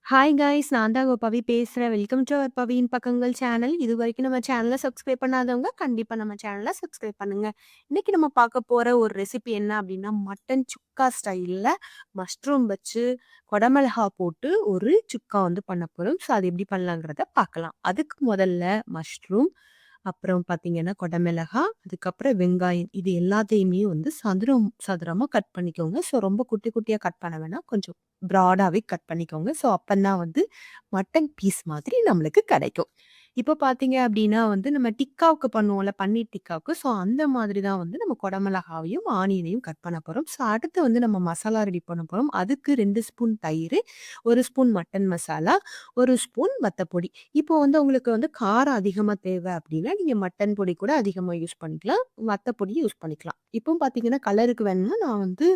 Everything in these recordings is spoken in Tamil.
ஹாய் காய்ஸ் நான் தான் உங்க பவி பேசுறேன். வெல்கம் டு அவர் பவியின் பக்கங்கள் சேனல். இதுவரைக்கும் நம்ம சேனலை சப்ஸ்கிரைப் பண்ணாதவங்க கண்டிப்பா நம்ம சேனலை சப்ஸ்கிரைப் பண்ணுங்க. இன்னைக்கு நம்ம பார்க்க போற ஒரு ரெசிபி என்ன அப்படின்னா மட்டன் சுக்கா ஸ்டைல்ல மஷ்ரூம் வச்சு கொடமிளகா போட்டு ஒரு சுக்கா வந்து பண்ண போறோம். ஸோ அது எப்படி பண்ணலாங்கிறத பார்க்கலாம். அதுக்கு முதல்ல மஷ்ரூம், அப்புறம் பார்த்தீங்கன்னா கொடமிளகா, அதுக்கப்புறம் வெங்காயம் இது எல்லாத்தையுமே வந்து சதுரம் சதுரமா கட் பண்ணிக்கோங்க. ஸோ ரொம்ப குட்டி குட்டியா கட் பண்ண வேணாம். கொஞ்சம் ப்ராடாவே கட் பண்ணிக்கோங்க. ஸோ அப்பந்தான் வந்து மட்டன் பீஸ் மாதிரி நம்மளுக்கு கிடைக்கும். இப்போ பார்த்தீங்க அப்டின்னா வந்து நம்ம டிக்காவுக்கு பண்ணுவோம்ல, பன்னீர் டிக்காவுக்கு. ஸோ அந்த மாதிரி தான் வந்து நம்ம கொடமிளகாவையும், ஆனியனையும் கட் பண்ண போறோம். ஸோ அடுத்து வந்து நம்ம மசாலா ரெடி பண்ண போறோம். அதுக்கு 2 ஸ்பூன் தயிரு, 1 ஸ்பூன் மட்டன் மசாலா, 1 ஸ்பூன் வத்தப்பொடி. இப்போ வந்து உங்களுக்கு வந்து காரம் அதிகமா தேவை அப்டின்னா, நீங்க மட்டன் பொடி கூட அதிகமா யூஸ் பண்ணிக்கலாம். வத்தப்பொடி யூஸ் பண்ணிக்கலாம். இப்போ பார்த்தீங்கன்னா, கலருக்கு வேணும்னா நான் வந்து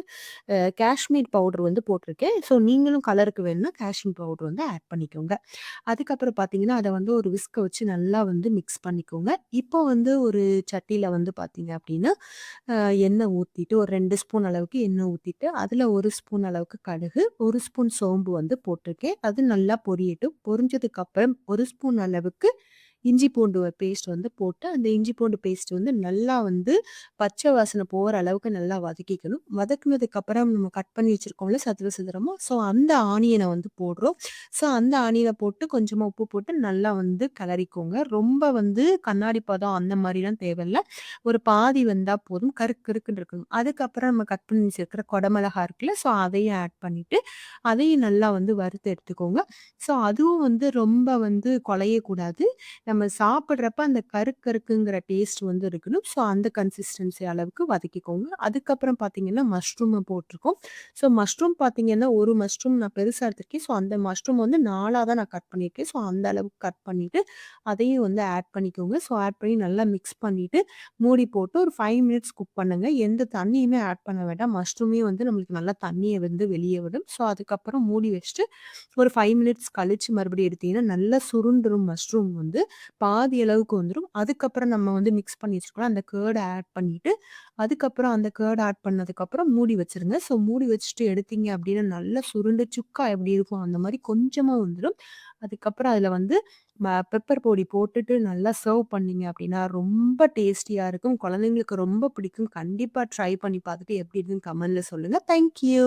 காஷ்மீர் பவுடர் வந்து போட்டிருக்கேன். ஸோ நீங்களும் கலருக்கு வேணும்னா காஷ்மீர் பவுடர் வந்து ஆட் பண்ணிக்கோங்க. அதுக்கப்புறம் பார்த்தீங்கன்னா, அத வந்து ஒரு விஸ்க வச்சு நல்லா வந்து மிக்ஸ் பண்ணிக்கோங்க. இப்போ வந்து ஒரு சட்டியில வந்து பார்த்தீங்க அப்டின்னா, அ எண்ணெய் ஊத்திட்டு ஒரு 2 ஸ்பூன் அளவுக்கு எண்ணெய் ஊத்திட்டு, அதில 1 ஸ்பூன் அளவுக்கு கடுகு, 1 ஸ்பூன் சோம்பு வந்து போட்டிருக்கேன். அது நல்லா பொரியட்டும். பொரிஞ்சதுக்கப்புறம் 1 ஸ்பூன் அளவுக்கு இஞ்சி பூண்டு பேஸ்ட் வந்து போட்டு, அந்த இஞ்சி பூண்டு பேஸ்ட் வந்து நல்லா வந்து பச்சை வாசனை போற அளவுக்கு நல்லா வதக்கிக்கணும். வதக்குனதுக்கப்புறம் நம்ம கட் பண்ணி வச்சிருக்கோம்ல சதுர சதுரமா, ஸோ அந்த ஆனியன வந்து போடுறோம். ஸோ அந்த ஆனியன போட்டு கொஞ்சமா உப்பு போட்டு நல்லா வந்து கிளறிக்கோங்க. ரொம்ப வந்து கண்ணாடி பதம் அந்த மாரிலாம் தேவையில்ல. ஒரு பாதி வெந்தா போதும். கருக்கு கருக்குன்னு இருக்கணும். அதுக்கப்புறம் நம்ம கட் பண்ணி வச்சிருக்கிற கொடமிளகா இருக்குல்ல, ஸோ அதையும் ஆட் பண்ணிட்டு, அதையும் நல்லா வந்து வறுத்து எடுத்துக்கோங்க. ஸோ அதுவும் வந்து ரொம்ப வந்து குழையக்கூடாது. நம்ம சாப்பிடுறப்ப அந்த கருக்குங்கிற டேஸ்ட் வந்து இருக்கணும். ஸோ அந்த கன்சிஸ்டன்சி அளவுக்கு வதக்கிக்கோங்க. அதுக்கப்புறம் பார்த்தீங்கன்னா, மஷ்ரூம போட்டிருக்கோம். ஸோ மஷ்ரூம் பார்த்தீங்கன்னா, ஒரு மஷ்ரூம் நான் பெருசா எடுத்திருக்கேன். ஸோ அந்த மஷ்ரூம் வந்து 4ஆ தான் நான் கட் பண்ணியிருக்கேன். ஸோ அந்த அளவுக்கு கட் பண்ணிட்டு, அதையும் வந்து ஆட் பண்ணிக்கோங்க. ஸோ ஆட் பண்ணி நல்லா மிக்ஸ் பண்ணிட்டு, மூடி போட்டு ஒரு 5 மினிட்ஸ் குக் பண்ணுங்க. எந்த தண்ணியுமே ஆட் பண்ண வேண்டாம். மஷ்ரூமே வந்து நம்மளுக்கு நல்லா தண்ணிய வந்து வெளிய விடும். ஸோ அதுக்கப்புறம் மூடி வச்சுட்டு, ஒரு 5 மினிட்ஸ் கழிச்சு மறுபடியும் எடுத்தீங்கன்னா, நல்லா சுருண்டுரும் மஷ்ரூம் வந்து. பாதி அளவுக்கு வந்துரும். அதுக்கப்புறம் நம்ம வந்து மிக்ஸ் பண்ணி வச்சுருக்கோம்ல, அந்த கர்ட ஆட் பண்ணிட்டு, அதுக்கப்புறம் அந்த கர்ட் ஆட் பண்ணதுக்கப்புறம் மூடி வச்சுருங்க. ஸோ மூடி வச்சுட்டு எடுத்தீங்க அப்டின்னா, நல்லா சுருண்டு சுக்கா எப்படி இருக்கும், அந்த மாரி கொஞ்சமா வந்துரும். அதுக்கப்புறம் அதில வந்து பெப்பர் பொடி போட்டுட்டு நல்லா சர்வ் பண்ணீங்க அப்டின்னா, ரொம்ப டேஸ்டியா இருக்கும். குழந்தைங்களுக்கு ரொம்ப பிடிக்கும். கண்டிப்பா ட்ரை பண்ணி பார்த்துட்டு எப்படி இருக்குன்னு கமெண்ட்ல சொல்லுங்க. Thank you.